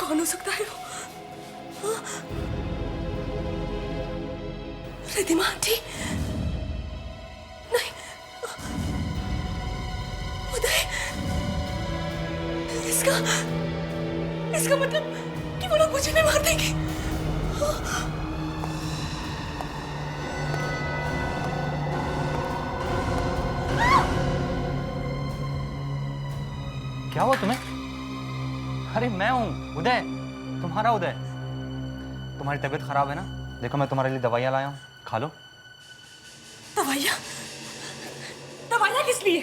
कौन हो सकता है वो? रिद्धिमा आंटी? नहीं, उदय? इसका मतलब कि वो लोग मुझे भी मार देंगे। क्या हुआ तुम्हें? अरे मैं हूँ उदय, तुम्हारा उदय। तुम्हारी तबीयत खराब है ना? देखो मैं तुम्हारे लिए दवाइयाँ लाया हूँ, खा लो। दवाइयाँ? दवाइयाँ किस लिए?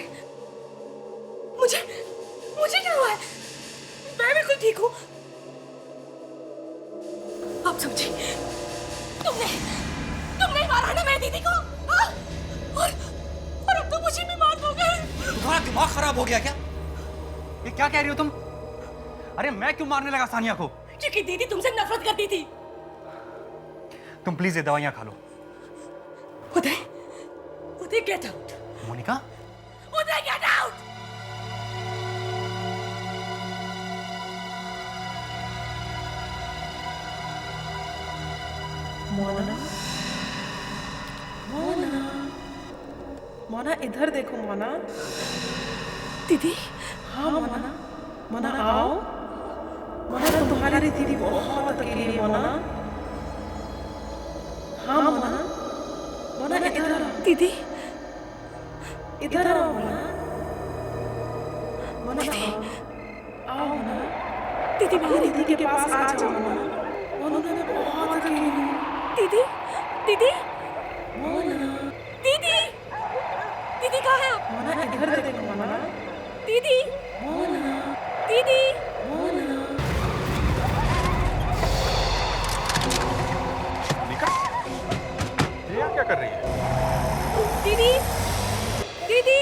मुझे क्या हुआ है? मैं बिल्कुल ठीक हूँ। आप समझी? तुमने मारा ना मेरी दीदी को, हाँ? और अब तो मुझे भी मार दोगे। तुम्हारा दिमाग खराब हो गया क्या? ये क्या कह रही हो तुम? अरे मैं क्यों मारने लगा सानिया को? क्योंकि दीदी तुमसे नफरत करती थी। तुम प्लीज ये दवाइयाँ खा लो। उदय गेट आउट। मोनिका? उदय गेट आउट। मोना, मोना, मोना इधर देखो मोना। दीदी? हाँ मोना, मोना आओ। मोना तुम्हारी दीदी बहुत अकेली है मोना। हाँ मोना, मोना इधर आओ। दीदी? इधर आओ मोना। मोना आओ मोना। दीदी मेरी दीदी के पास आ जाओ मोना। मोना बहुत अकेली है। दीदी? दीदी? मोना, दीदी कहाँ है आप? मोना इधर देखो मोना। दीदी? मोना, दीदी? मोना। मोनिका, ये यहाँ क्या कर रही है? दीदी? दीदी?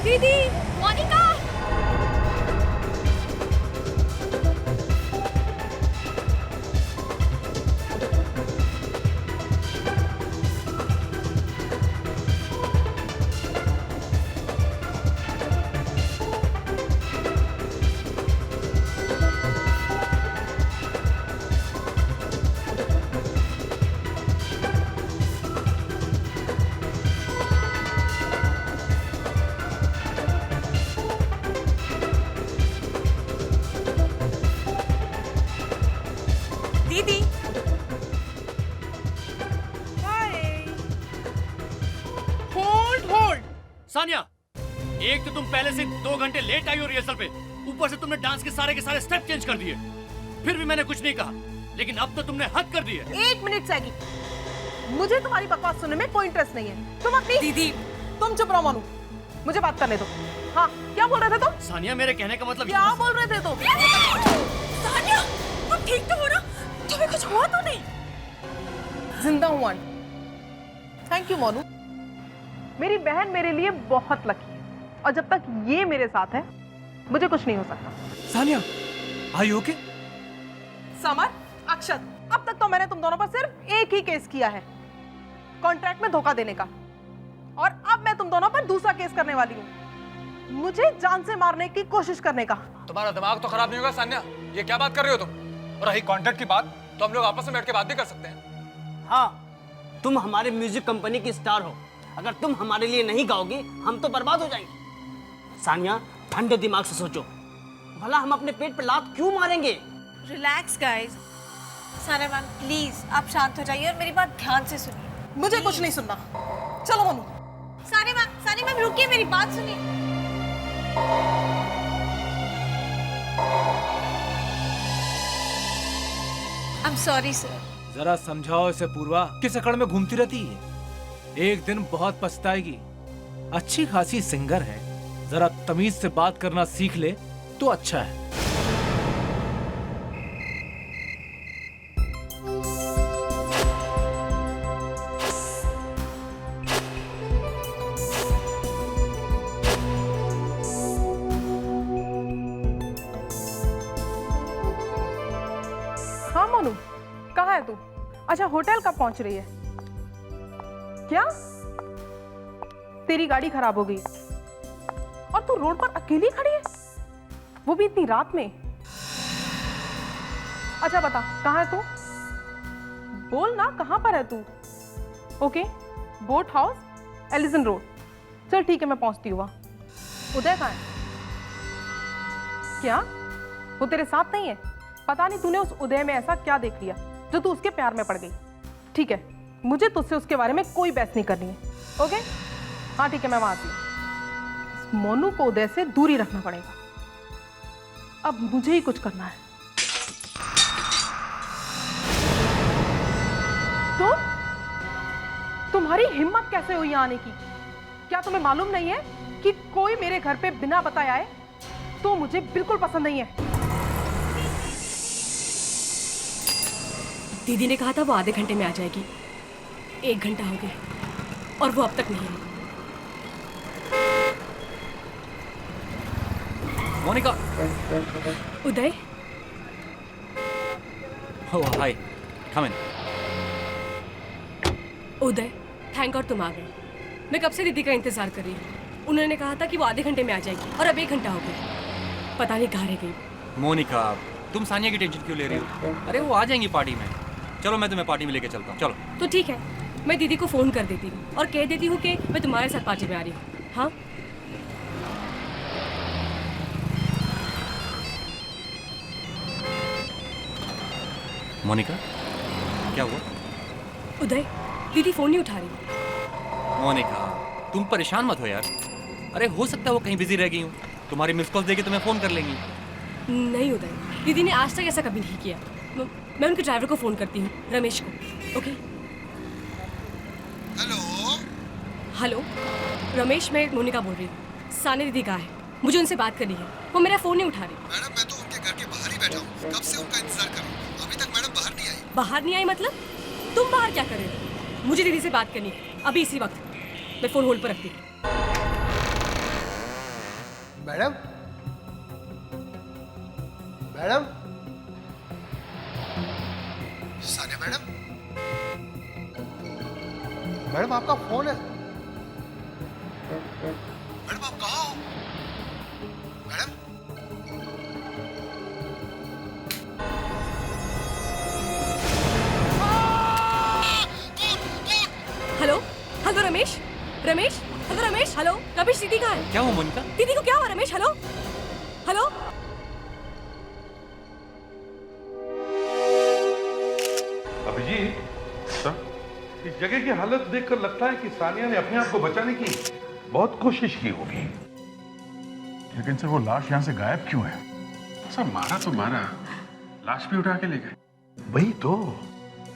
दीदी? मोनिका? दीदी? होल्ड। सानिया, एक तो तुम पहले से 2 घंटे लेट आई हो रिहर्सल पे, ऊपर से तुमने डांस के सारे स्टेप चेंज कर दिए। फिर भी मैंने कुछ नहीं कहा, लेकिन अब तो तुमने हद कर दी है। 1 मिनट सैगी, मुझे तुम्हारी बकवास सुनने में कोई इंटरेस्ट नहीं है। तुम अपनी दीदी? तुम चुप रहो मानू, मुझे बात करने दो। हाँ, क्या बोल रहे थे तुम? सानिया, मेरे कहने का मतलब क्या बोल रहे थे तुम? सानिया, तुम ठीक तो हो ना? तुम्हें कुछ हुआ तो नहीं? जिंदा हूँ आंटी। थैंक यू मोनू, मेरी बहन मेरे लिए बहुत लकी है, और जब तक ये मेरे साथ है मुझे कुछ नहीं हो सकता। Sania, are you okay? Samar, Akshat, अब तक तो मैंने तुम दोनों पर सिर्फ एक ही केस किया है, कॉन्ट्रैक्ट में धोखा देने का, और अब मैं तुम दोनों पर दूसरा केस करने वाली हूँ, मुझे जान से मारने की कोशिश करने का। तुम्हारा दिमाग तो खराब नहीं होगा सानिया? ये क्या बात कर रही हो तुम? और रही कॉन्ट्रैक्ट की बात, तो हम लोग आपस में बैठ के बात भी कर सकते हैं। हाँ, तुम हमारे म्यूजिक कंपनी की स्टार हो, अगर तुम हमारे लिए नहीं गाओगी हम तो बर्बाद हो जाएंगे। सानिया, ठंडे दिमाग से सोचो, भला हम अपने पेट पे लात क्यों मारेंगे? Relax guys. Sania ma'am please आप शांत हो जाइए और मेरी बात ध्यान से सुनिए। मुझे कुछ नहीं सुनना, चलो मोनू। सानिया मैम रुकिए, मेरी बात सुनिए। I am sorry sir. जरा समझाओ इसे पूर्वा, किस अकड़ में घूमती रहती है? एक दिन बहुत पछताएगी। अच्छी खासी सिंगर है, जरा तमीज से बात करना सीख ले तो अच्छा है। हाँ मोनू, कहाँ है तू? अच्छा, होटल कब पहुंच रही है? क्या तेरी गाड़ी खराब हो गई और तू रोड पर अकेली खड़ी है, वो भी इतनी रात में? अच्छा बता, कहाँ है तू? बोल ना, कहाँ पर है तू? Okay, boat house, Allison Road. चल ठीक है, मैं पहुंचती हूँ वहाँ। उदय कहाँ है? क्या वो तेरे साथ नहीं है? पता नहीं तूने उस उदय में ऐसा क्या देख लिया जो तू उसके प्यार में पड़ गई। ठीक है, मुझे तुझसे उसके बारे में कोई बहस नहीं करनी है। ओके, हाँ ठीक है, मैं वहां आती हूँ। मोनू को उदय से दूरी रखना पड़ेगा। अब मुझे ही कुछ करना है। तो तुम्हारी हिम्मत कैसे हुई यहाँ आने की? क्या तुम्हें मालूम नहीं है कि कोई मेरे घर पे बिना बताए आए तो मुझे बिल्कुल पसंद नहीं है। दीदी ने कहा था वो आधे घंटे में आ जाएगी। 1 घंटा हो गया और वो अब तक नहीं आई। मोनिका। उदय। ओह हाय, कम इन। उदय, थैंक गॉड तुम आ गए। मैं कब से दीदी का इंतजार कर रही हूँ। उन्होंने कहा था कि वो आधे घंटे में आ जाएगी और अब 1 घंटा हो गया। पता नहीं कहाँ रह गई। मोनिका, तुम सानिया की टेंशन क्यों ले रही हो? अरे वो आ जाएंगी पार्टी में। चलो मैं तुम्हें पार्टी में लेके चलता हूँ, चलो। तो ठीक है, मैं दीदी को फोन कर देती हूँ और कह देती हूँ कि मैं तुम्हारे साथ पार्टी में आ रही हूँ। हाँ मोनिका, क्या हुआ? उदय, दीदी फोन नहीं उठा रही। मोनिका, तुम परेशान मत हो यार। अरे हो सकता है वो कहीं बिजी रह गई हूँ। तुम्हारी मिस कॉल देके तुम्हें फोन कर लेंगी। नहीं उदय, दीदी ने आज तक ऐसा कभी नहीं किया। मैं उनके ड्राइवर को फोन करती हूँ, रमेश को। ओके। हेलो रमेश, मैं मोनिका बोल रही हूँ। सानिया दीदी कहाँ है? मुझे उनसे बात करनी है। वो मेरा फोन नहीं उठा रही। मैडम, मैं तो उनके घर के बाहर ही बैठा हूँ। कब से उनका इंतजार कर रहा हूँ। अभी तक मैडम बाहर नहीं आई। बाहर नहीं आई मतलब? तुम बाहर क्या कर रहे हो? मुझे दीदी से बात करनी है अभी इसी वक्त। मैं फोन होल्ड पर रखती हूँ। Madam, madam, Sania madam, madam आपका फोन है। मैडम आप कहाँ हो? Madam, hello hello Ramesh, Ramesh, hello Ramesh, hello Ramesh, दीदी कहाँ है? क्या हुआ मोनिका? दीदी को क्या हुआ Ramesh? Hello hello. Abhijit sir, इस जगह की हालत देखकर लगता है कि सानिया ने अपने आप को बचाने की बहुत कोशिश की होगी। लेकिन सर वो लाश यहाँ से गायब क्यों है? सर मारा तो मारा, लाश भी उठा के ले गए। वही तो।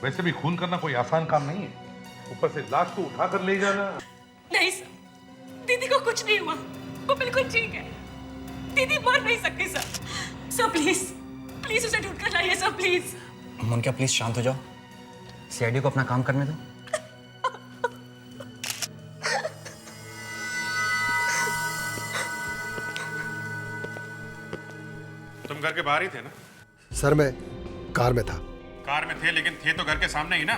वैसे भी खून करना कोई आसान काम नहीं है, ऊपर से लाश को उठा कर ले जाना। नहीं सर, दीदी को कुछ नहीं हुआ। वो बिल्कुल ठीक है। दीदी मर नहीं सकती सर। सर प्लीज, प्लीज उसे ढूंढ कर लाइए सर, प्लीज। मोनिका प्लीज शांत हो जाओ। सीआईडी को अपना काम करने दो। तुम घर के बाहर ही थे ना? सर मैं कार में था। कार में थे, लेकिन थे तो घर के सामने ही ना।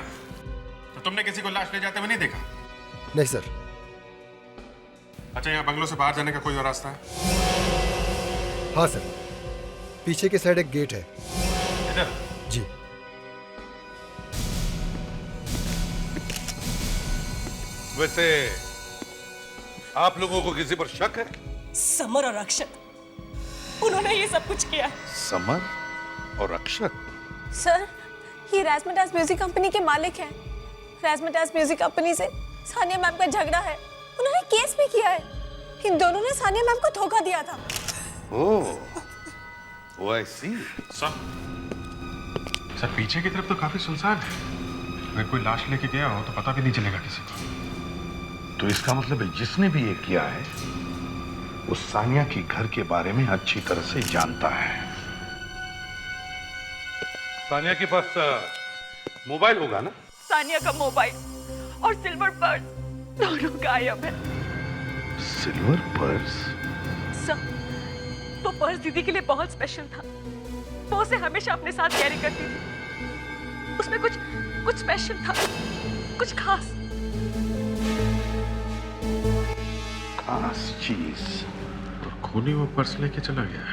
तो तुमने किसी को लाश ले जाते हुए नहीं देखा? नहीं सर। अच्छा, यहाँ बंगलों से बाहर जाने का कोई और रास्ता है? हाँ सर, पीछे के साइड एक गेट है। इधर? जी। वैसे आप लोगों को किसी पर शक है? समर और अक्षत, उन्होंने ये सब कुछ किया। समर और अक्षत? सर, ये राजमटास म्यूजिक कंपनी के मालिक हैं। राजमटास म्यूजिक कंपनी से सानिया मैम का झगड़ा है। उन्होंने केस भी किया है। इन दोनों ने सानिया मैम को धोखा दिया था। ओह, आई सी। सर पीछे की तरफ तो काफी सुनसान है। अगर कोई लाश लेके गया हो तो पता भी नहीं चलेगा किसी को। तो इसका मतलब है जिसने भी ये किया है वो सानिया के घर के बारे में अच्छी तरह से जानता है। सानिया के पास मोबाइल होगा ना? सानिया का मोबाइल और सिल्वर पर्स दोनों गायब है। Silver purse? सर, वो पर्स दीदी के लिए बहुत स्पेशल था। वो उसे हमेशा अपने साथ कैरी करती थी। उसमें कुछ स्पेशल था, कुछ खास चीज। और खूनी वो पर्स लेके चला गया।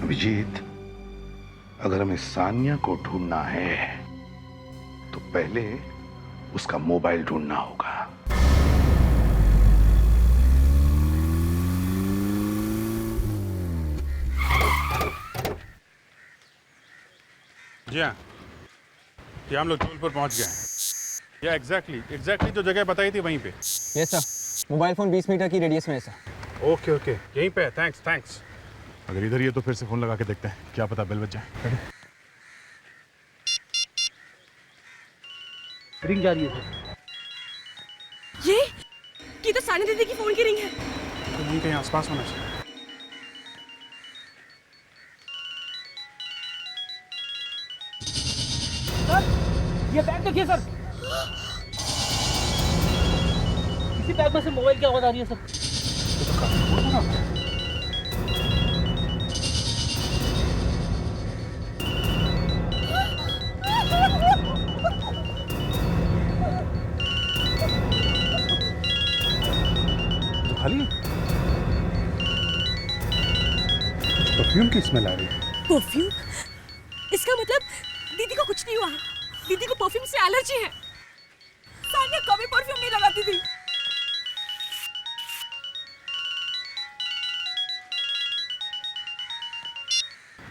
अभिजीत, अगर हमें सानिया को ढूंढना है तो पहले उसका मोबाइल ढूंढना होगा। जी हाँ, ये हम लोग जबलपुर पहुंच गए हैं। या एग्जैक्टली जो जगह बताई थी वहीं पे। Yes sir, mobile phone 20 meter की रेडियस में है सर। ओके यहीं पे है। थैंक्स। अगर इधर ही है तो फिर से फोन लगा के देखते हैं, क्या पता बेल बज जाए। रिंग जा रही है सर। ये तो सानिया दीदी की फोन की रिंग है। तो वहीं कहीं आसपास होना चाहिए। ये बैग देखिए सर, किसी बैग में से मोबाइल की आवाज आ रही है सर। तो खाली परफ्यूम की स्मेल आ रही है। परफ्यूम? इसका मतलब दीदी को कुछ नहीं हुआ। दीदी को परफ्यूम से एलर्जी है। सानिया कभी परफ्यूम नहीं लगाती थी।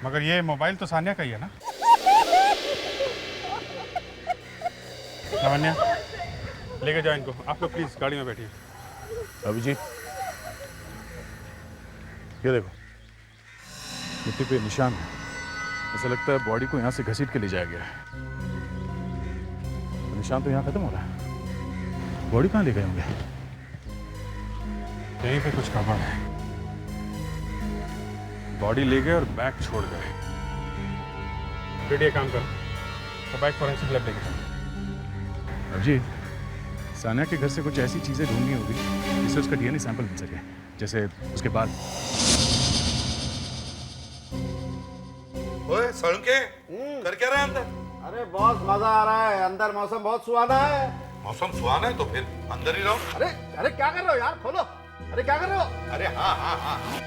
मगर ये मोबाइल तो सानिया का ही है ना? लावण्या, लेके जाओ इनको। आप लोग प्लीज गाड़ी में बैठिए। अभिजीत, ये देखो, मिट्टी पे निशान है। ऐसा लगता है बॉडी को यहाँ से घसीट के ले जाया गया है। निशान तो यहाँ खत्म हो रहा है, बॉडी कहाँ ले गए होंगे? यहीं पे कुछ गड़बड़ है। बॉडी ले गए और बैग छोड़ गए। फिर ये काम करो तो बैग फॉरेंसिक लैब लेके जाओ। अभिजीत, सानिया के घर से कुछ ऐसी चीजें ढूंढनी होगी जिससे उसका डीएनए सैंपल मिल सके, जैसे उसके बाल। ओए सड़के कर क्या रहा है अंदर? अरे बहुत मजा आ रहा है अंदर, मौसम बहुत सुहाना है। मौसम सुहाना है तो फिर अंदर ही रहो। अरे क्या कर रहे हो यार, खोलो। अरे क्या कर रहे हो? अरे हाँ,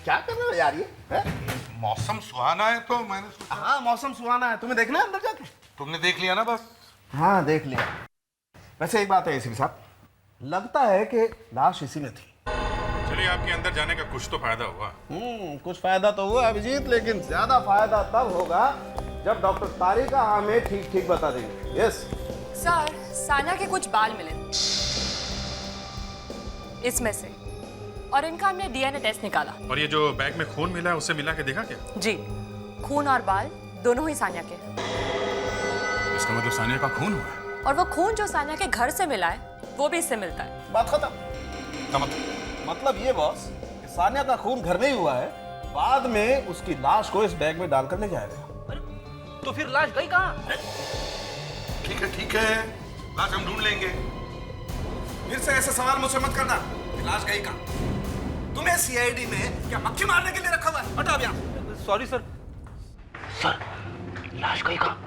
क्या कर रहे हो यार ये है? मौसम सुहाना है तो मैंने सोचा। हाँ मौसम सुहाना है, तुम्हें देखना है अंदर जाके? तुमने देख लिया ना बस? हाँ देख लिया। वैसे एक बात है एसीपी साहब, लगता है कि लाश इसी में थी। चलिए, आपके अंदर जाने का कुछ तो फायदा हुआ। कुछ फायदा तो हुआ अभिजीत, लेकिन ज्यादा फायदा तब होगा जब डॉक्टर तारिका हमें ठीक ठीक बता देंगे। यस सर, सानिया के कुछ बाल मिले इसमें से, और इनका हमने डीएनए टेस्ट निकाला। और ये जो बैग में खून मिला है उससे मिला के देखा क्या? जी, खून और बाल दोनों ही सानिया के। इसका मतलब सानिया का खून हुआ है। और वो खून जो सानिया के घर से मिला है वो भी इससे मिलता है। बात खत्म। मतलब ये बॉस, सानिया का खून घर में ही हुआ है, बाद में उसकी लाश को इस बैग में डालकर ले जाएगा। तो फिर लाश गई कहाँ? ठीक है, लाश हम ढूंढ लेंगे। फिर से ऐसे सवाल मुझसे मत करना। लाश गई कहाँ? तुम्हें सीआईडी में क्या मक्खी मारने के लिए रखा हुआ है? हटाओ यहाँ। Sorry sir. सर, लाश गई कहाँ?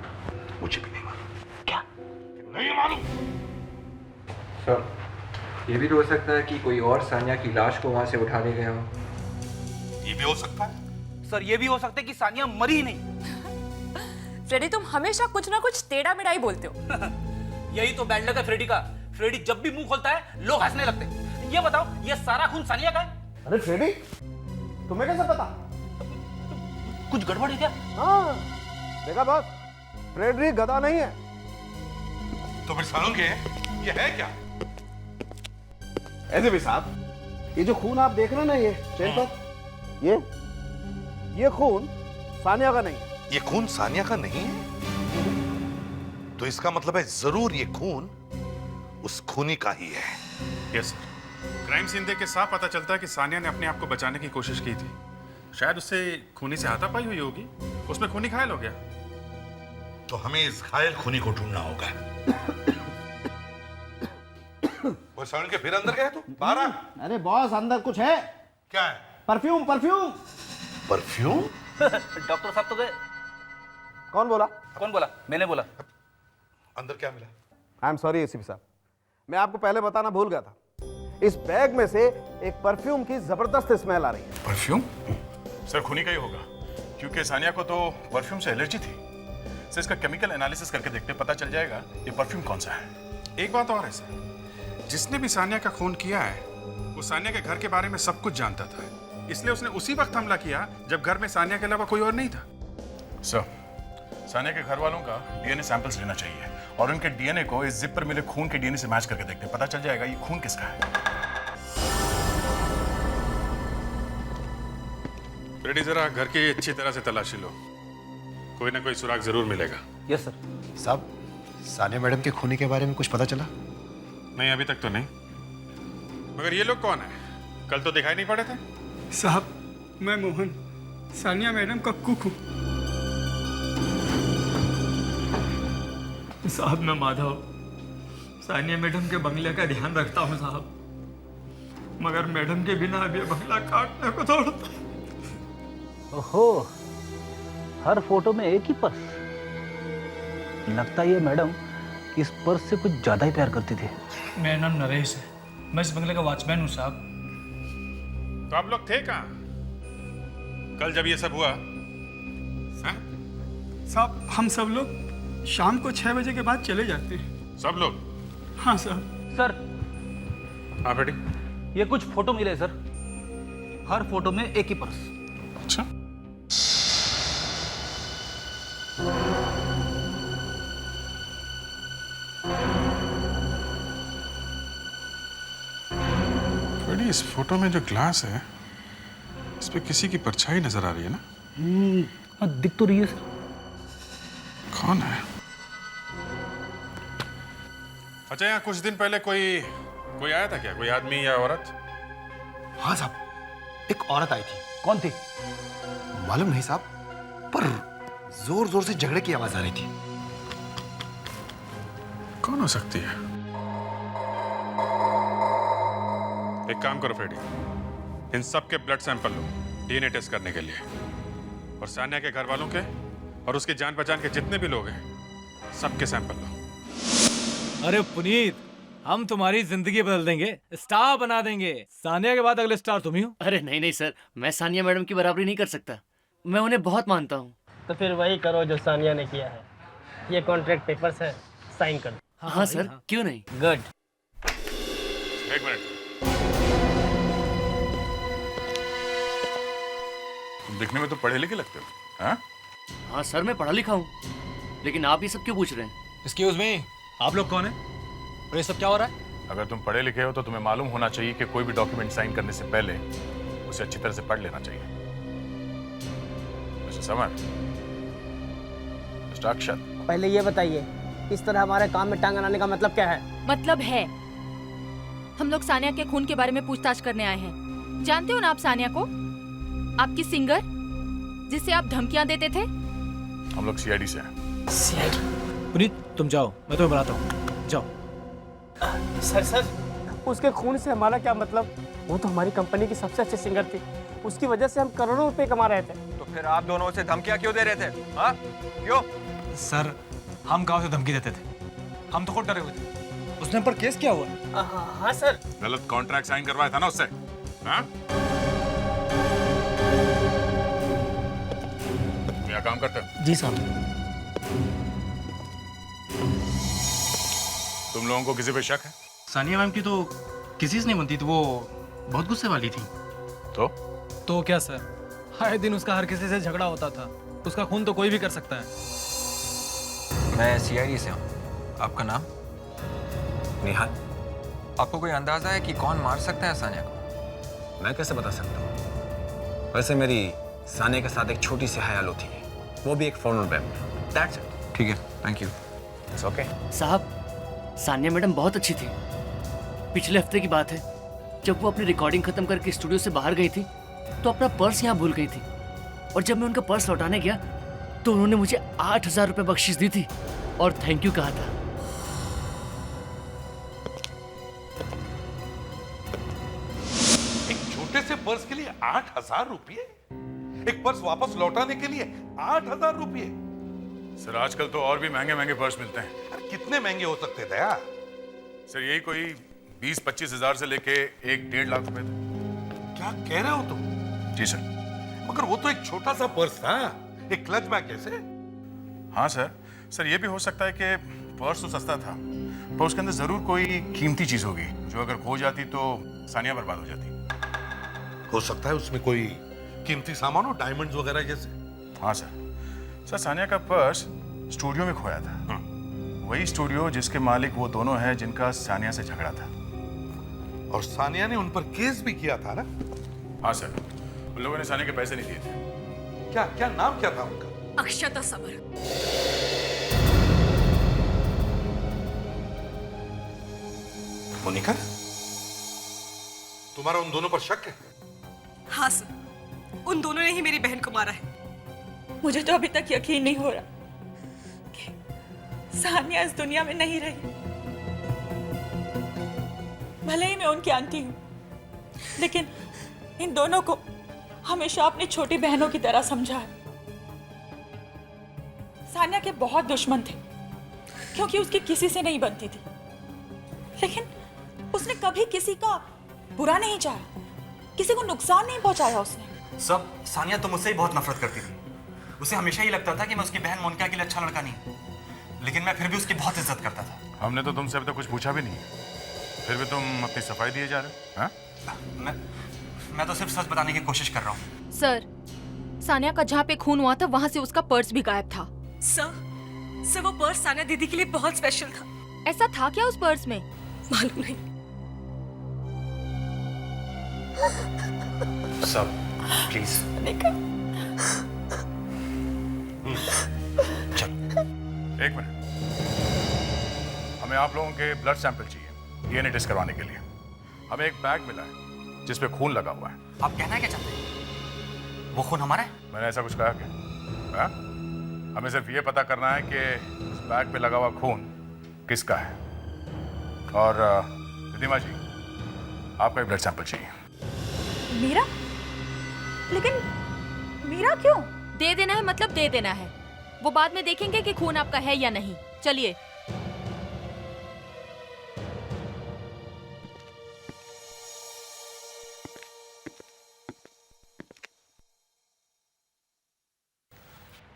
मुझे भी नहीं मालूम। क्या? नहीं मालूम। सर, ये भी तो हो सकता है कि कोई और सानिया की लाश को वहां से उठा ले गया हो। ये भी हो सकता है। सर, ये भी हो सकता है कि सानिया मरी ही नहीं। फ्रेडी, तुम हमेशा कुछ ना कुछ टेढ़ा मेढ़ा ही बोलते हो। यही तो बैड लक है फ्रेडी का। फ्रेडी जब भी मुंह खोलता है लोग हंसने लगते हैं। ये बताओ, ये सारा खून सानिया का है? अरे फ्रेडी, तुम्हें कैसे पता? कुछ गड़बड़ है क्या? हाँ, देखा बॉस, फ्रेडी गधा नहीं है। तो फिर सालोंगे ये है क्या? ऐसे भी साहब, ये जो खून आप देख रहे हैं ना, ये चेन पर, ये खून सानिया का नहीं है। ये खून सानिया का नहीं है? तो इसका मतलब है जरूर ये खून उस खूनी का ही है। यस सर, क्राइम सीन देख के साफ पता चलता है कि सानिया ने अपने आप को बचाने की कोशिश की थी। शायद उससे खूनी से हाथापाई हुई होगी, उसमें खूनी घायल हो गया। तो हमें इस घायल खूनी को ढूंढना होगा। वो सड़न के फिर अंदर गए तो बाहर आ। अरे बॉस, अंदर कुछ है। क्या है? परफ्यूम। परफ्यूम? डॉक्टर साहब तो गए। कौन बोला? मैंने बोला। अंदर क्या मिला? आई एम सॉरी एसीपी साहब, मैं आपको पहले बताना भूल गया था। इस बैग में से एक परफ्यूम की जबरदस्त स्मेल आ रही है। परफ्यूम? सर, खूनी का ही होगा, क्योंकि सानिया को तो परफ्यूम से एलर्जी थी, सर इसका केमिकल एनालिसिस करके देखते पता चल जाएगा ये परफ्यूम कौन सा है। एक बात और है सर, जिसने भी सानिया का खून किया है वो सानिया के घर के बारे में सब कुछ जानता था, इसलिए उसने उसी वक्त हमला किया जब घर में सानिया के अलावा कोई और नहीं था। सर, सानिया के घर वालों का डीएनए सैंपल्स लेना चाहिए और उनके डीएनए को इस जिप पर मिले खून के डीएनए से मैच करके देखते पता चल जाएगा ये खून किसका है। रेडी, जरा घर की अच्छी तरह से तलाशी लो, कोई ना कोई सुराग जरूर मिलेगा। Yes sir. साहब, सानिया मैडम के खूनी के बारे में कुछ पता चला? नहीं, अभी तक तो नहीं। मगर ये लोग कौन है? कल तो दिखाई नहीं पड़े थे। साहब, मैं मोहन, सानिया मैडम का कुक हूँ। साहब, मैं माधव, सानिया मैडम के बंगले का ध्यान रखता हूँ साहब, मगर मैडम के बिना अब ये बंगला काटने को दौड़ता है। ओहो, हर फोटो में एक ही पर्स। लगता है ये मैडम इस पर्स से कुछ ज्यादा ही प्यार करती थी। मेरा नाम नरेश है, मैं इस बंगले का वॉचमैन हूँ साहब। तो आप लोग थे कहाँ कल जब ये सब हुआ? साहब, हम सब लोग शाम को 6 बजे के बाद चले जाते हैं। सब लोग? हाँ साहब। सर, हाँ बेटी, ये कुछ फोटो मिले सर, हर फोटो में एक ही पर्स। अच्छा, बेटी इस फोटो में जो ग्लास है इस पे किसी की परछाई नजर आ रही है ना? दिख तो रही है सर। कौन है? अच्छा, यहाँ कुछ दिन पहले कोई आया था क्या? कोई आदमी या औरत? हाँ साहब, एक औरत आई थी। कौन थी? मालूम नहीं साहब, पर जोर जोर से झगड़े की आवाज आ रही थी। कौन हो सकती है? एक काम करो फ्रेडी, इन सब के ब्लड सैंपल लो डीएनए टेस्ट करने के लिए, और सानिया के घर वालों के और उसके जान पहचान के जितने भी लोग हैं सबके सैंपल लो। अरे पुनीत, हम तुम्हारी जिंदगी बदल देंगे, स्टार बना देंगे। सानिया के बाद अगले स्टार तुम ही हो। अरे नहीं नहीं सर, मैं सानिया मैडम की बराबरी नहीं कर सकता, मैं उन्हें बहुत मानता हूँ। तो फिर वही करो जो सानिया ने किया है। ये कॉन्ट्रैक्ट पेपर्स है, साइन कर दो। हाँ सर, क्यों नहीं। गुड। एक मिनट, तुम दिखने में तो पढ़े लिखे लगते हो। हाँ? हाँ सर, मैं पढ़ा लिखा हूँ, लेकिन आप ये सब क्यों पूछ रहे हैं? एक्सक्यूज मी, आप लोग कौन हैं और ये सब क्या हो रहा है? अगर तुम पढ़े लिखे हो तो तुम्हें मालूम होना चाहिए कि कोई भी डॉक्यूमेंट साइन करने से पहले उसे अच्छी तरह से पढ़ लेना चाहिए। मिस्टर समर, मिस्टर अक्षत, पहले ये बताइए, इस तरह हमारे काम में टांग अड़ाने का मतलब क्या है? मतलब है, हम लोग सानिया के खून के बारे में पूछताछ करने आए हैं। जानते हो ना आप सानिया को, आपकी सिंगर जिसे आप धमकियां देते थे? हम लोग सीआईडी से हैं। सीआईडी? पुनीत तुम जाओ, मैं तुम्हें बुलाता हूँ, जाओ। सर, उसके खून से हमारा क्या मतलब? वो तो हमारी कंपनी की सबसे अच्छी सिंगर थी, उसकी वजह से हम करोड़ों रुपए कमा रहे थे। तो फिर आप दोनों से धमकियां क्यों दे रहे थे? हाँ, क्यों? सर, हम गांव से धमकी देते थे, हम तो खुद डरे हुए थे। उसने पर केस क्या हुआ? हाँ सर। गलत कॉन्ट्रैक्ट साइन करवाया था ना उससे। हाँ? क्या काम करते हो? जी साहब। तुम लोगों को किसी पे शक है? सानिया मैम की तो किसी से नहीं बनती, तो वो बहुत गुस्से वाली थी। तो क्या सर, हर दिन उसका हर किसी से झगड़ा होता था, उसका खून तो कोई भी कर सकता है। मैं सीआईडी से हूँ। आपका नाम? निहाल। आपको कोई अंदाजा है कि कौन मार सकता है सानिया को? मैं कैसे बता सकता हूँ? वैसे मेरी सानिया के साथ एक छोटी सी हयाल थी, वो भी एक फॉर्मल बैग में। That's it. ठीक है, थैंक यू। It's okay. साहब, सानिया मैडम बहुत अच्छी थी। पिछले हफ्ते की बात है, जब वो अपनी रिकॉर्डिंग खत्म करके स्टूडियो से बाहर गई थी तो अपना पर्स यहाँ भूल गई थी, और जब मैं उनका पर्स लौटाने गया तो उन्होंने मुझे 8,000 रुपए बख्शीश दी थी और थैंक यू कहा था। एक छोटे से पर्स के लिए 8,000 रुपये? एक पर्स वापस लौटाने के लिए 8,000 रुपये? सर, आजकल तो और भी महंगे महंगे पर्स मिलते हैं। अरे कितने महंगे हो सकते थे यार? सर, यही कोई 20-25 हजार से लेके 1-1.5 लाख रुपए थे। क्या कह रहे हो तुम? जी सर। मगर वो तो एक छोटा सा पर्स था, एक क्लच बैग जैसे। हाँ सर ये भी हो सकता है कि पर्स तो सस्ता था, पर उसके अंदर जरूर कोई कीमती चीज होगी जो अगर खो जाती तो सानिया बर्बाद हो जाती। हो सकता है उसमें कोई कीमती सामान हो, डायमंड्स वगैरह जैसे। हाँ सर सानिया का पर्स स्टूडियो में खोया था। वही स्टूडियो जिसके मालिक वो दोनों हैं जिनका सानिया से झगड़ा था। और सानिया ने उन पर केस भी किया था ना? हाँ सर, उन लोगों ने सानिया के पैसे नहीं दिए थे। क्या नाम क्या था उनका? अक्षता समर। मोनिका, तुम्हारा उन दोनों पर शक है? हाँ सर, उन दोनों ने ही मेरी बहन को मारा है। मुझे तो अभी तक यकीन नहीं हो रहा कि सानिया इस दुनिया में नहीं रही। भले ही मैं उनकी आंटी हूं, लेकिन इन दोनों को हमेशा अपनी छोटी बहनों की तरह समझा है। सानिया के बहुत दुश्मन थे क्योंकि उसकी किसी से नहीं बनती थी, लेकिन उसने कभी किसी का बुरा नहीं चाहा, किसी को नुकसान नहीं पहुंचाया उसने। सब सानिया तो मुझसे ही बहुत नफरत करती थी। उसे हमेशा ही लगता था कि मैं उसकी बहन मोनिका के लिए अच्छा लड़का नहीं हूं, लेकिन मैं फिर भी उसकी बहुत इज्जत करता था। हमने तो तुमसे अभी तक कुछ पूछा भी नहीं, फिर भी तुम अपनी सफाई दिए जा रहे हो। मैं तो सिर्फ सच बताने की कोशिश कर रहा हूँ। सर, सानिया का जहाँ पे खून हुआ था वहाँ से उसका पर्स भी गायब था। सर वो पर्स सानिया दीदी के लिए बहुत स्पेशल था। ऐसा था क्या उस पर्स में? मालूम नहीं। सब प्लीज एक मिनट, हमें आप लोगों के ब्लड सैंपल चाहिए डीएनए टेस्ट करवाने के लिए। हमें एक बैग मिला है जिस पे खून लगा हुआ है। आप कहना क्या चाहते हैं? वो खून हमारा है? मैंने ऐसा कुछ कहा क्या? हमें सिर्फ ये पता करना है कि उस बैग पे लगा हुआ खून किसका है। और रिधिमा जी, आपका भी ब्लड सैंपल चाहिए। मीरा? लेकिन मीरा क्यों? दे देना है मतलब दे देना है। वो बाद में देखेंगे कि खून आपका है या नहीं। चलिए।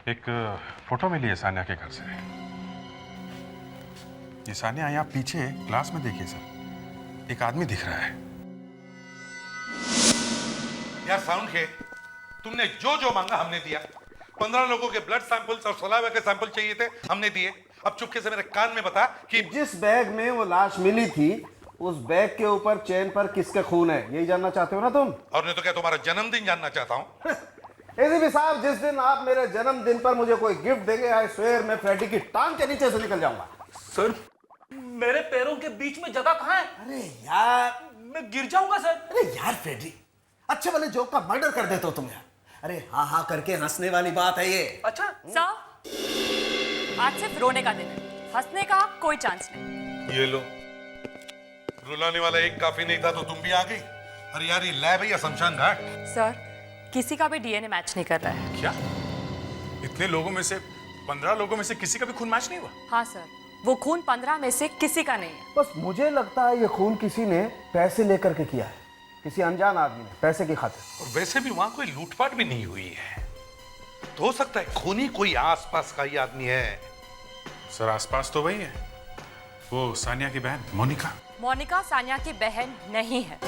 एक फोटो मिली है सानिया के घर से। ये सानिया, यहाँ पीछे ग्लास में देखिए सर, एक आदमी दिख रहा है। यार साउंड के, तुमने जो मांगा हमने दिया। 15 लोगों के ब्लड सैंपल्स और सलाइवा के सैंपल चाहिए थे, हमने दिए। अब चुपके से मेरे कान में बता कि जिस बैग में वो लाश मिली थी, उस बैग के ऊपर चेन पर किसका खून है, यही जानना चाहते हो ना तुम? और नहीं तो क्या तुम्हारा जन्मदिन जानना चाहता हूँ? एसीपी साहब, जिस दिन आप मेरे जन्मदिन पर मुझे कोई गिफ्ट देंगे, आई स्वेयर मैं फ्रेडी की टांग के नीचे से निकल जाऊंगा। सर, मेरे पैरों के बीच में जगह कहाँ है? अरे यार, मैं गिर जाऊंगा सर। अरे यार फ्रेडी, अच्छे वाले जोक का मर्डर कर देते हो तुम यार। अरे हाँ करके हंसने वाली बात है ये। अच्छा सर, आज सिर्फ रोने का दिन है, हंसने का कोई चांस नहीं। ये लो, रुलाने वाला एक काफी नहीं था तो तुम भी आ गई। अरे यार, ये लैब है या शमशान घाट? सर, किसी का भी डीएनए मैच नहीं कर रहा है। क्या? इतने लोगों में से 15 लोगों में से किसी का भी खून मैच नहीं हुआ? हाँ सर, वो खून 15 में से किसी का नहीं है। बस मुझे लगता है ये खून किसी ने पैसे लेकर के किया है, किसी अनजान आदमी ने, पैसे की खातिर। और वैसे भी वहां कोई लूटपाट भी नहीं हुई है, तो हो सकता है खूनी कोई आसपास का ही आदमी है। सर, आसपास तो वही है, वो सानिया की बहन मोनिका। मोनिका सानिया की बहन नहीं है।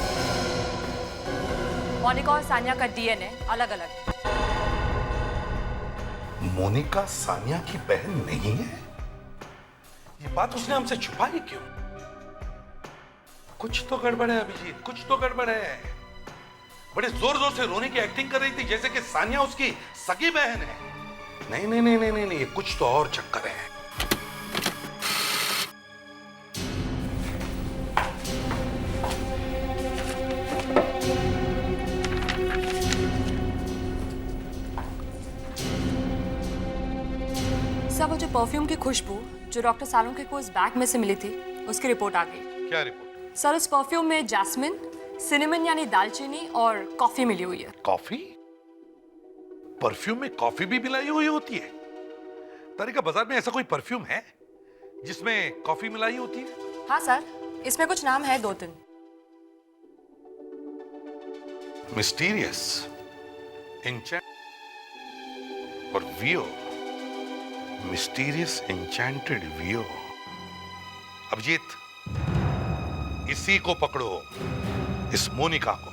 मोनिका और सानिया का डीएनए अलग अलग है। मोनिका सानिया की बहन नहीं है? ये बात उसने हमसे छुपाई क्यों? कुछ तो गड़बड़ है अभिजीत, कुछ तो गड़बड़ है। बड़े जोर जोर से रोने की एक्टिंग कर रही थी जैसे कि सानिया उसकी सगी बहन है। नहीं नहीं नहीं नहीं नहीं, कुछ तो और चक्कर है। सर, वो जो परफ्यूम की खुशबू जो डॉक्टर सालोंके को इस बैग में से मिली थी, उसकी रिपोर्ट आ गई। क्या रिपोर्ट? सर, इस परफ्यूम में जैस्मिन, सिनेमन यानी दालचीनी और कॉफी मिली हुई है। कॉफी? परफ्यूम में कॉफी भी मिलाई हुई होती है? तारिका, बाजार में ऐसा कोई परफ्यूम है जिसमें कॉफी मिलाई होती है? हाँ सर, इसमें कुछ नाम है 2-3। मिस्टीरियस। और वियो, मिस्टीरियस एन्चेंटेड वियो। अभिजीत, इसी को पकड़ो, इस मोनिका को।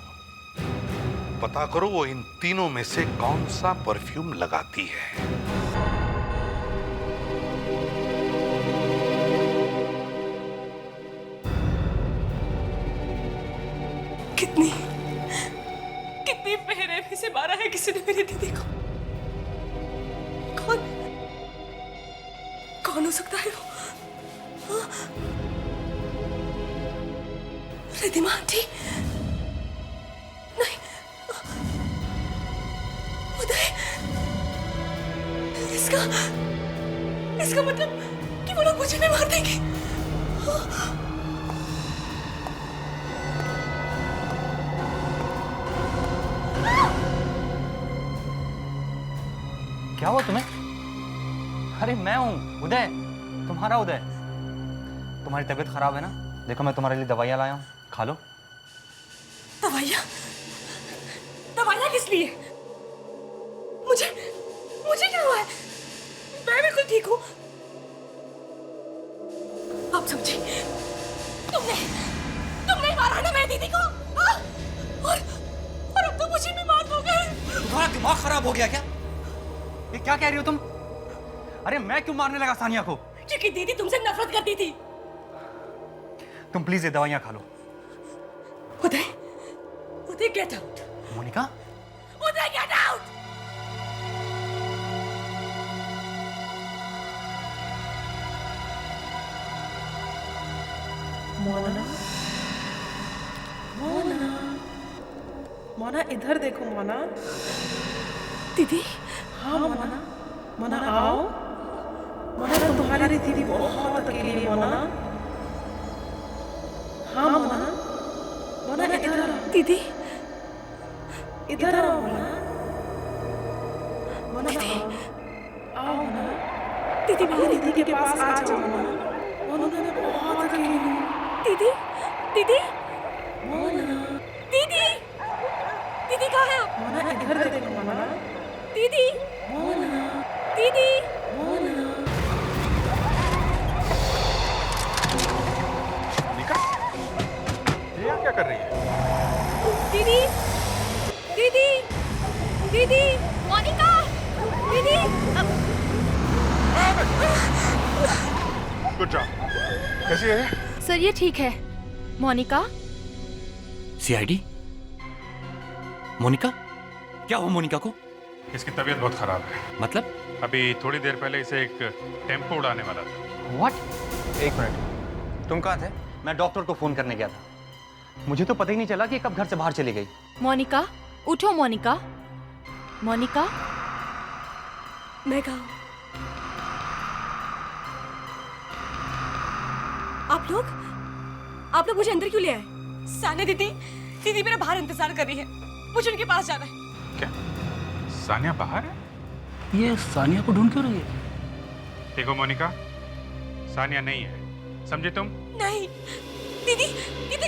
पता करो वो इन तीनों में से कौन सा परफ्यूम लगाती है। कितनी बेरहमी से मारा है किसी ने मेरी दीदी को। कौन हो सकता है वो? हाँ? रिद्धिमा आंटी? नहीं, उदय। इसका मतलब कि वो लोग मुझे भी मार देंगे। क्या हुआ तुम्हें? अरे मैं हूं उदय, तुम्हारा उदय। तुम्हारी तबीयत खराब है ना? देखो मैं तुम्हारे लिए दवाइयां लाया हूं, खा लो। दवाइयां किस लिए? मुझे क्या हुआ है? मैं बिल्कुल ठीक हूँ। आप समझी? तुमने मारा ना मेरी दीदी को, हाँ? और अब तो मुझे भी मार दोगे। तुम्हारा दिमाग खराब हो गया क्या? ये क्या कह रही हो तुम? अरे मैं क्यों मारने लगा सानिया को? क्योंकि दीदी तुमसे नफरत करती थी। तुम प्लीज ये दवाइयां खा लो। उदय गेट आउट। मोनिका? उदय गेट आउट। मोना इधर देखो मोना। दीदी? हाँ मोना आओ। मोना तुम्हारी दीदी बहुत अकेली है मोना। हाँ मोना इधर आओ। दीदी इधर आओ मोना। आओ मोना। दीदी मेरी दीदी के पास आ जाओ मोना। मोना बहुत अकेली हूँ। दीदी कहाँ है आप? मोना इधर देखो मोना। दीदी निका, ये यहाँ क्या कर रही है? दीदी मोनिका, दीदी। Good job. कैसी है? सर ये ठीक है। मोनिका? सीआईडी? मोनिका? क्या हुआ मोनिका को? इसकी तबीयत बहुत खराब है। मतलब? अभी थोड़ी देर पहले इसे एक टेम्पो उड़ाने वाला था। व्हाट? एक मिनट, तुम कहाँ थे? मैं डॉक्टर को फोन करने गया था। मुझे तो पता ही नहीं चला कि कब घर से बाहर चली गई। मोनिका उठो। मोनिका मैं कहा आप लोग मुझे अंदर क्यों ले आए? सानिया दीदी मेरा बाहर इंतजार कर रही है। मुझे उनके पास जाना है। क्या सानिया बाहर है? ये सानिया को ढूंढ क्यों रही है? देखो मोनिका, सानिया नहीं है, समझे तुम? नहीं, दीदी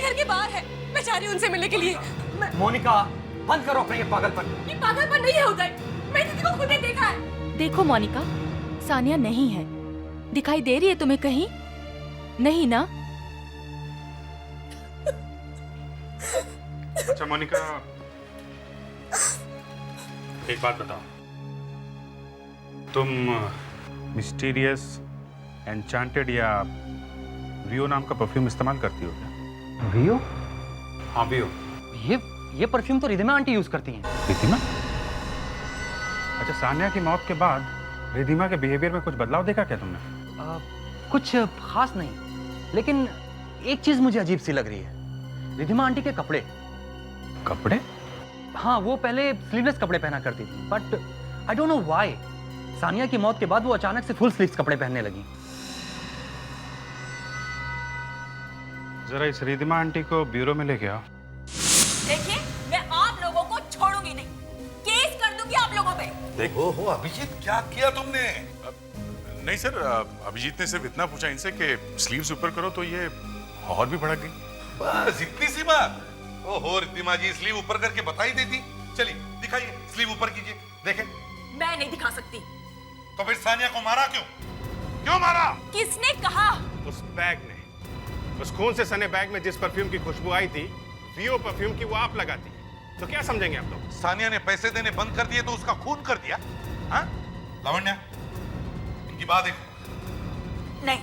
घर के बाहर है। मैं जा रही हूँ उनसे मिलने के लिए। मोनिका बंद करो अपना ये पागलपन। ये पागलपन नहीं है उदय, मैं दीदी को खुद ही देखा है। देखो मोनिका, सानिया नहीं है। दिखाई दे रही है तुम्हें कहीं? नहीं ना? अच्छा मोनिका, एक बात बताओ, तुम मिस्टीरियस एन्चेंटेड या वियो नाम का परफ्यूम इस्तेमाल करती हो क्या? वियो? हाँ वियो। ये परफ्यूम तो रिद्धिमा आंटी यूज करती हैं। रिद्धिमा? अच्छा, सानिया की मौत के बाद रिद्धिमा के बिहेवियर में कुछ बदलाव देखा क्या तुमने? कुछ खास नहीं, लेकिन एक चीज मुझे अजीब सी लग रही है। रिद्धिमा आंटी के कपड़े। कपड़े? हाँ, वो पहले स्लीवलेस कपड़े पहना करती थी, but I don't know why Sania की मौत के बाद वो अचानक से फुल स्लीव्स कपड़े पहनने लगी। जरा इस रिद्धिमा आंटी को ब्यूरो में लेके आओ। देखिए, मैं आप लोगों को छोड़ूंगी नहीं, केस कर दूंगी आप लोगों पे। देखो हो अभिजीत, क्या किया तुमने? नहीं सर, अभिजीत ने सिर्फ इतना पूछा इनसे कि स्लीव्स ऊपर करो तो ये और भी भड़क गई। बस इतनी सी बात? ओहो रिद्धिमा जी, स्लीव ऊपर करके बता ही देती। चलिए दिखाइए। स्लीव ऊपर कीजिए, देखें। मैं नहीं दिखा सकती। तो फिर सानिया को मारा क्यों? क्यों मारा? किसने कहा? उस बैग ने, उस खून से सने बैग में जिस परफ्यूम की खुशबू आई थी, वीओ परफ्यूम की, वो आप लगाती है। तो क्या समझेंगे आप लोग? सानिया ने पैसे देने बंद कर दिए तो उसका खून कर दिया? हाँ? लावण्या, इनकी बात देखो। नहीं,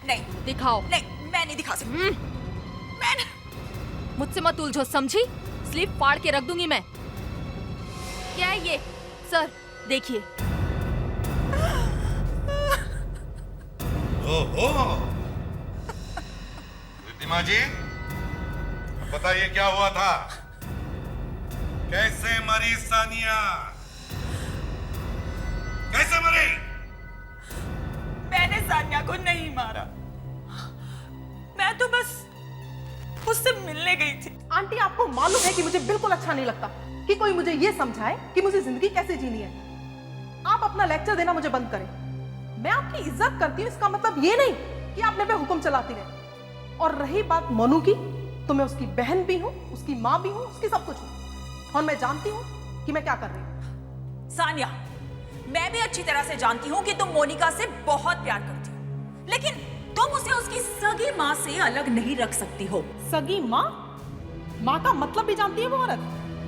नहीं दिखाओ। नहीं, मैं नहीं दिखा सकती। मैं मुझसे मत उलझो, समझी? स्लीव फाड़ के रख दूंगी मैं। क्या है ये? सर देखिए। ओहो, रिद्धिमा जी, बताइए क्या हुआ था? कैसे मरी सानिया? कैसे मरी? मैंने सानिया को नहीं मारा। मैं तो बस उससे मिलने गई थी। आंटी, आपको मालूम है कि मुझे बिल्कुल अच्छा नहीं लगता कि कोई मुझे ये समझाए कि मुझे जिंदगी कैसे जीनी है। आप अपना लेक्चर देना मुझे बंद करें। मैं आपकी इज्जत करती हूँ, इसका मतलब ये नहीं कि आप मेरे पे हुक्म चलाती रहे। और रही बात मोनू की, तो मैं उसकी बहन भी हूँ, उसकी माँ भी हूँ, उसकी सब कुछ हूँ। और मैं जानती हूँ कि मैं क्या कर रही हूँ। सानिया, मैं भी अच्छी तरह से जानती हूँ कि तुम मोनिका से बहुत प्यार करती हो, लेकिन तुम उसे उसकी सगी माँ से अलग नहीं रख सकती हो। सगी माँ? माँ का मतलब भी जानती है वो औरत।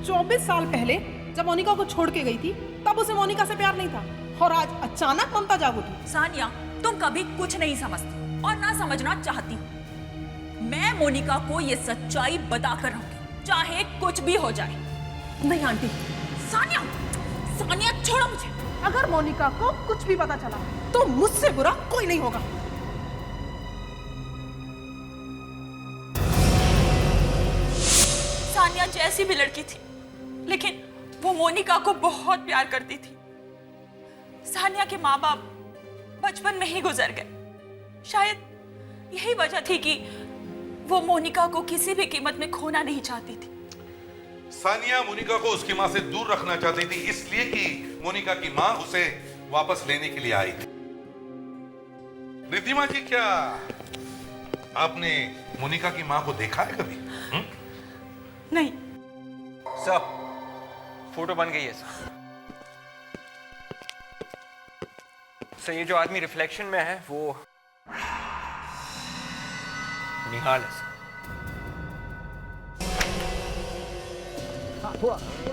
24 साल पहले जब मोनिका को छोड़ के गई थी, तब उसे मोनिका से प्यार नहीं था, और आज अचानक ममता जाग उठी। सानिया, तुम कभी कुछ नहीं समझती और ना समझना चाहती हो। मैं मोनिका को ये सच्चाई बताकर रहूंगी, चाहे कुछ भी हो जाए। नहीं आंटी। सानिया, सानिया छोड़ो मुझे। अगर मोनिका को कुछ भी पता चला तो मुझसे बुरा कोई नहीं होगा। सानिया जैसी भी लड़की थी, लेकिन वो मोनिका को बहुत प्यार करती थी। सानिया के माँ बाप बचपन में ही गुजर गए। शायद यही वजह थी कि वो मोनिका को किसी भी कीमत में खोना नहीं चाहती थी। सानिया मोनिका को उसकी माँ से दूर रखना चाहती थी, इसलिए कि मोनिका की माँ उसे वापस लेने के लिए आई थी। रिद्धिमा जी, क्या आपने मोनिका की माँ को देखा है कभी? नहीं सर, फोटो बन गई है सर। सर, ये जो आदमी रिफ्लेक्शन में है वो निहाल है सर।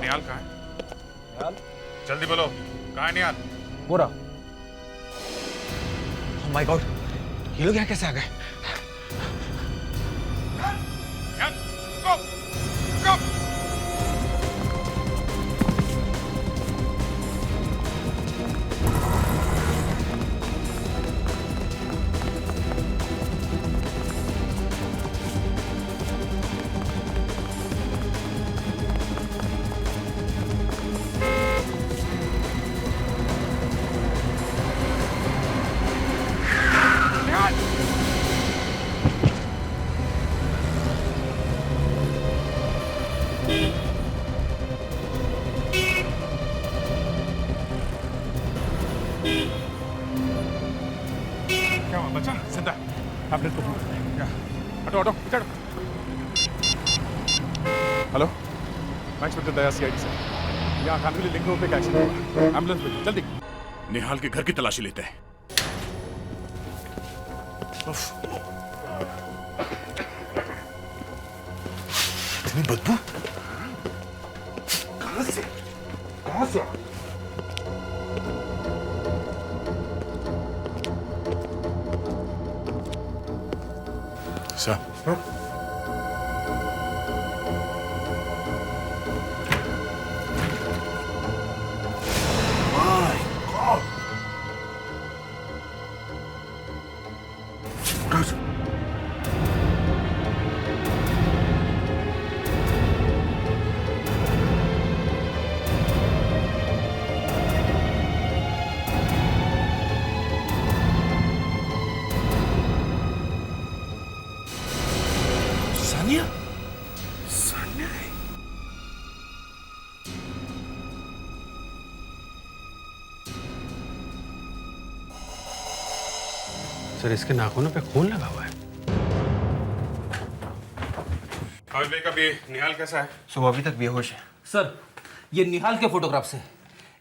निहाल कहाँ है? निहाल? जल्दी बोलो, कहाँ है निहाल? पूरा। Oh my God, ये लोग यहाँ कैसे आ गए? निहाल, go, go. क्या हुआ बच्चा? जिंदा? आपने तो क्या? हटो हटो चढ़ो। हेलो, मैं इंस्पेक्टर दया सीआईडी से। यहाँ कानपुरी लिंक रोड पे एक्सीडेंट हुआ। एम्बुलेंस भेजो जल्दी। निहाल के घर की तलाशी लेते हैं। इतनी बदबू कहाँ से? कहाँ से? सर, सानिया? सानिया है? सर, इसके नाखूनों पे खून लगा हुआ है। भाई कभी निहाल कैसा है? सुबह अभी तक बेहोश है। सर, ये निहाल के फोटोग्राफ से,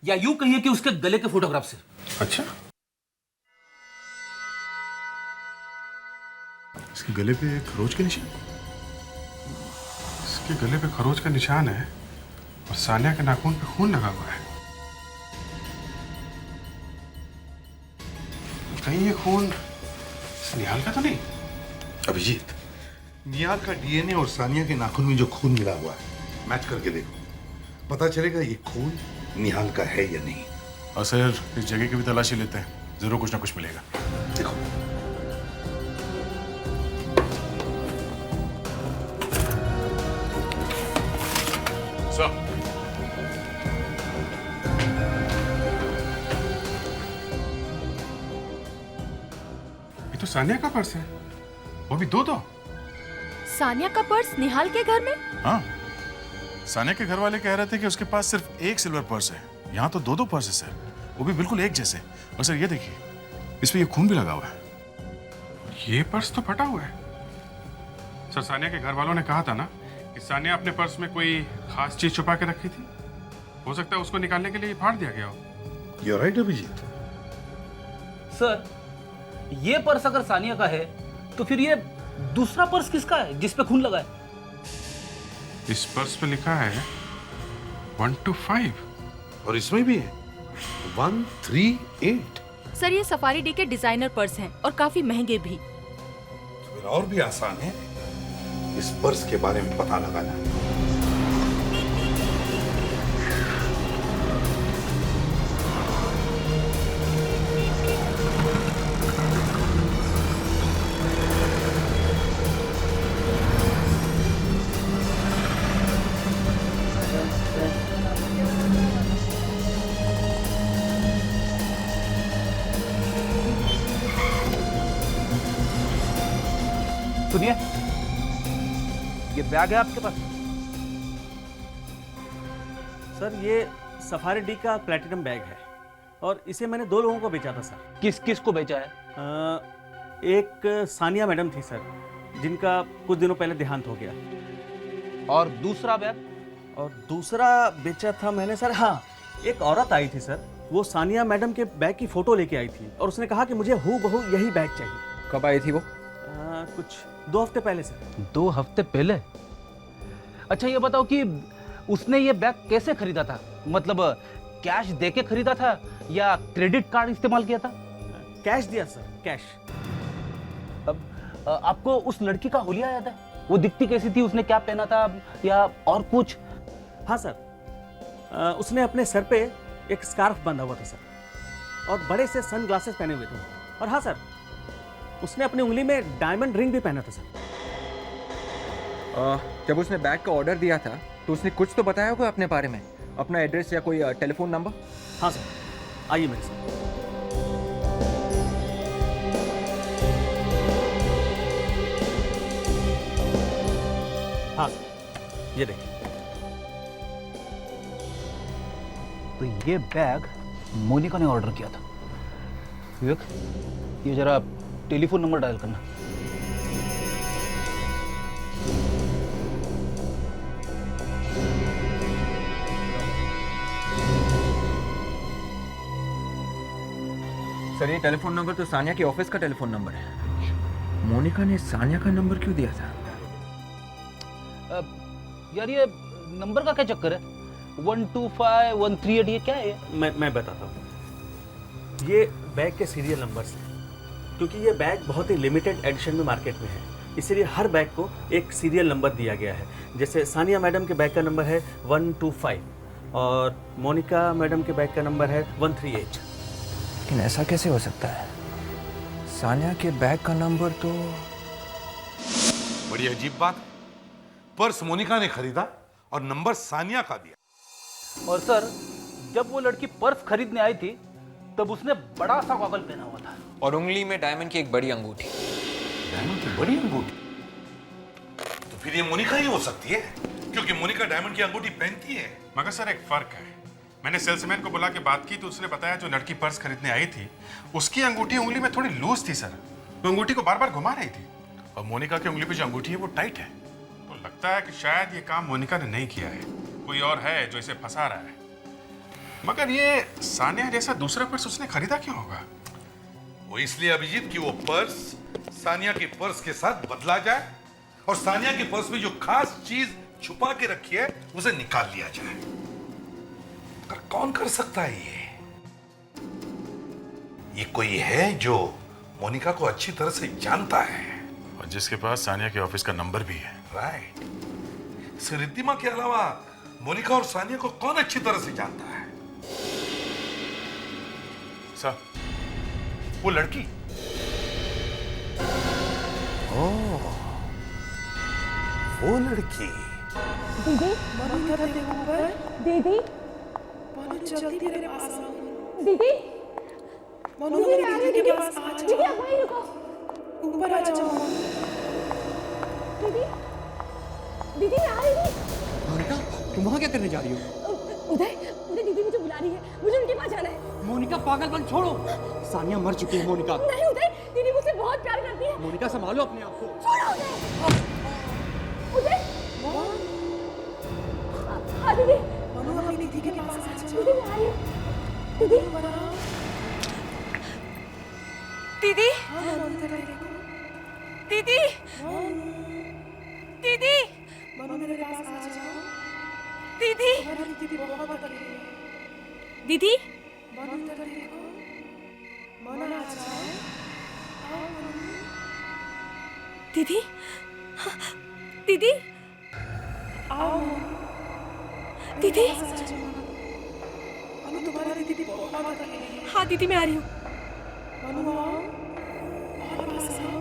या यूं कहिए कि उसके गले के फोटोग्राफ से। अच्छा, इसके गले पे खरोच के निशान, इसके गले पे खरोच का निशान है और सानिया के नाखून पे खून लगा हुआ है। कहीं ये खून निहाल का तो नहीं? अभिजीत, निहाल का डीएनए और सानिया के नाखून में जो खून मिला हुआ है, मैच करके देखो, पता चलेगा ये खून निहाल का है या नहीं। और सर, इस जगह की भी तलाशी लेते हैं, जरूर कुछ ना कुछ मिलेगा। देखो, सर, ये तो सानिया का पर्स है, वो भी दो। सानिया का पर्स निहाल के घर में? हाँ, सानिया के घर वाले कह रहे थे कि उसके पास सिर्फ एक सिल्वर पर्स है, यहाँ तो दो पर्स है सर, वो भी बिल्कुल एक जैसे। और सर ये देखिए, इस पे ये खून भी लगा हुआ है। ये पर्स तो फटा हुआ है। सर, सानिया के घर वालों ने कहा था ना कि सानिया अपने पर्स में कोई खास चीज छुपा के रखी थी। हो सकता है उसको निकालने के लिए फाड़ दिया गया हो। You're right, Abhijit. सर, ये पर्स अगर सानिया का है तो फिर ये दूसरा पर्स किसका है जिस पे खून लगा है? इस पर्स पे लिखा है 125 और इसमें भी है 138। सर, ये सफारी डी के डिजाइनर पर्स हैं और काफी महंगे भी। फिर और भी आसान है इस पर्स के बारे में पता लगाना। सुनिए, ये बैग है आपके पास? सर, ये सफारी डी का प्लेटिनम बैग है और इसे मैंने 2 लोगों को बेचा था सर। किस किस को बेचा है? एक सानिया मैडम थी सर, जिनका कुछ दिनों पहले देहांत हो गया। और दूसरा बैग? और दूसरा बेचा था मैंने सर, हाँ, एक औरत आई थी सर, वो सानिया मैडम के बैग की फोटो लेके आई थी और उसने कहा कि मुझे हूबहू यही बैग चाहिए। कब आई थी वो? कुछ 2 हफ्ते पहले सर। 2 हफ्ते पहले? अच्छा, ये बताओ कि उसने ये बैग कैसे खरीदा था? मतलब कैश देके खरीदा था या क्रेडिट कार्ड इस्तेमाल किया था? कैश दिया सर, कैश। अब आपको उस लड़की का हुलिया याद है? वो दिखती कैसी थी, उसने क्या पहना था या और कुछ? हाँ सर, उसने अपने सर पे एक स्कार्फ बांधा हुआ था सर और बड़े से सन ग्लासेस पहने हुए थे। और हाँ सर, उसने अपनी उंगली में डायमंड रिंग भी पहना था सर। जब उसने बैग का ऑर्डर दिया था तो उसने कुछ तो बताया होगा अपने बारे में, अपना एड्रेस या कोई टेलीफोन नंबर? हाँ सर, आइए मेरे साथ। हाँ सर, ये देखिए। तो ये बैग मोनिका ने ऑर्डर किया था। विवेक, ये जरा टेलीफोन नंबर डायल करना। सर, ये टेलीफोन नंबर तो सानिया के ऑफिस का टेलीफोन नंबर है। मोनिका ने सानिया का नंबर क्यों दिया था? यार, ये नंबर का क्या चक्कर है? 125 138 ये क्या है? मैं बताता हूँ। ये बैग के सीरियल नंबर्स हैं, क्योंकि ये बैग बहुत ही लिमिटेड एडिशन में मार्केट में है, इसलिए हर बैग को एक सीरियल नंबर दिया गया है। जैसे सानिया मैडम के बैग का नंबर है 125 और मोनिका मैडम के बैग का नंबर है 138। लेकिन ऐसा कैसे हो सकता है? सानिया के बैग का नंबर तो... बड़ी अजीब बात। पर्स मोनिका ने खरीदा और नंबर सानिया का दिया। और सर, जब वो लड़की पर्स खरीदने आई थी तब उसने बड़ा सा गॉगल पहना हुआ था और उंगली में डायमंड की एक बड़ी अंगूठी। डायमंड की बड़ी अंगूठी? तो फिर ये मोनिका ही हो सकती है, क्योंकि मोनिका डायमंड की अंगूठी पहनती है। मगर सर, एक फर्क है। मैंने सेल्समैन को बुला के बात की तो उसने बताया जो लड़की पर्स खरीदने आई थी उसकी अंगूठी उंगली में थोड़ी लूज थी सर, वो अंगूठी को बार बार घुमा रही थी। और मोनिका की उंगली पे जो अंगूठी है वो टाइट है। तो लगता है कि शायद ये काम मोनिका ने नहीं किया है, कोई और है जो इसे फंसा रहा है। मगर ये सानिया जैसा दूसरा पर्स उसने खरीदा क्यों होगा? वो इसलिए अभिजीत कि वो पर्स सानिया के पर्स के साथ बदला जाए और सानिया के पर्स में जो खास चीज छुपा के रखी है उसे निकाल लिया जाए। पर कौन कर सकता है ये कोई है जो मोनिका को अच्छी तरह से जानता है और जिसके पास सानिया के ऑफिस का नंबर भी है। राइट। रिद्धिमा के अलावा मोनिका और सानिया को कौन अच्छी तरह से जानता है? सर, वो लड़की। ओह, वो लड़की। दीदी दीदी जल्दी मेरे पास आओ। दीदी मनु मेरे दीदी के पास आ जाओ। दीदी आप वहीं रुको। ऊपर आ जाओ। दीदी दीदी मैं आ रही हूँ। मोनिका, तुम वहाँ क्या करने जा रही हो? उदय उदय दीदी मुझे बुला रही है, मुझे उनके पास जाना है। मोनिका पागलपन छोड़ो, सानिया मर चुकी है। मोनिका नहीं उदय, दीदी मुझसे बहुत प्यार करती है। मोनिका संभालो अपने आप को। छोड़ो उदय। हाँ दीदी। मनु अपनी दीदी के पास आ जाओ। दीदी मैं आई हूँ। दीदी दीदी दीदी दीदी मनु मेरे पास आ जाओ। दीदी दीदी बहुत तकलीफ है। दीदी मनु इधर देखो। मनु आ जाओ। आओ मनु। दीदी दीदी आओ दीदी। मनु तुम्हारी दीदी बहुत तकलीफ है। हाँ दीदी मैं आ रही हूँ। मनु आओ और पास आओ।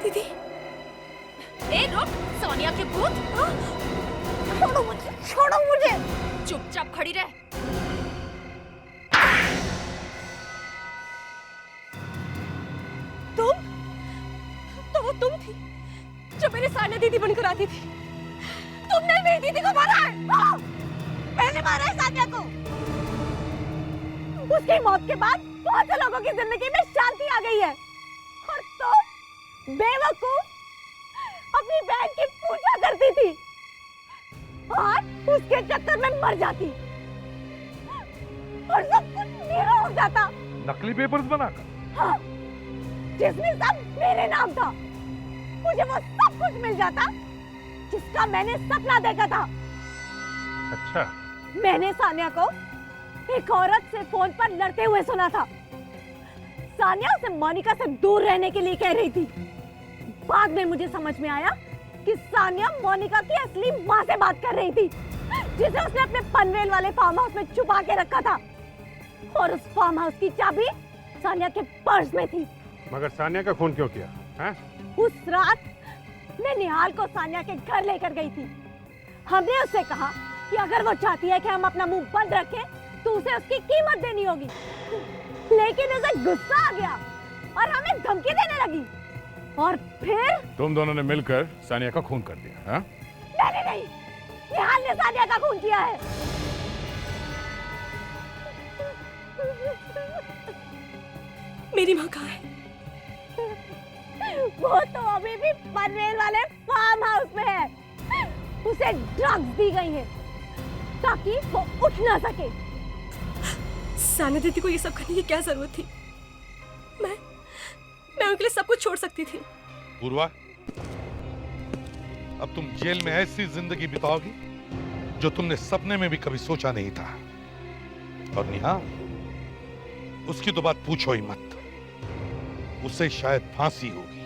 दीदी ए रुक, सोनिया के भूत। छोड़ो मुझे, छोड़ो मुझे। चुपचाप खड़ी रह। तुम तो वो तुम थी जो मेरी सानिया दीदी बनकर आती थी। तुमने मेरी दीदी को मारा है। मैंने मारा है सानिया को। उसकी मौत के बाद बहुत से लोगों की जिंदगी में शांति आ गई है और तुम बेवकूफ अपनी बहन की पूजा करती थी और उसके चक्कर में मर जाती और सब कुछ मेरा हो जाता। नकली पेपर्स बनाकर? हाँ, जिसमें सब मेरे नाम था। मुझे वो सब कुछ मिल जाता जिसका मैंने सपना देखा था। अच्छा। मैंने सानिया को एक औरत से फोन पर लड़ते हुए सुना था। सानिया उसे मोनिका से दूर रहने के लिए कह रही थी। बाद में मुझे समझ में आया कि सानिया मोनिका की असली माँ से बात कर रही थी, जिसे उसने अपने पनवेल वाले फार्म हाउस में छुपा के रखा था और उस फार्म हाउस की चाबी सानिया के पर्स में थी। मगर सानिया का खून क्यों किया? हैं? उस रात मैं निहाल को सानिया के घर लेकर गई थी। हमने उससे कहा कि अगर वो चाहती है कि हम अपना मुंह बंद रखें तो उसे उसकी कीमत देनी होगी, लेकिन उसे गुस्सा आ गया और हमें धमकी देने लगी और फिर तुम दोनों ने मिलकर सानिया का खून कर दिया? हाँ? मैंने नहीं, निहाल ने सानिया का खून किया है। मेरी माँ कहाँ है? वो तो अभी भी पनवेल वाले फार्म हाउस में है। उसे ड्रग्स दी गई है ताकि वो उठ ना सके। सानिया दीदी को ये सब करने की क्या जरूरत थी? मैं उनके लिए सब कुछ छोड़ सकती थी। पूर्वा, अब तुम जेल में ऐसी जिंदगी बिताओगी जो तुमने सपने में भी कभी सोचा नहीं था। और निहाल, उसकी तो बात पूछो ही मत। उसे शायद फांसी होगी।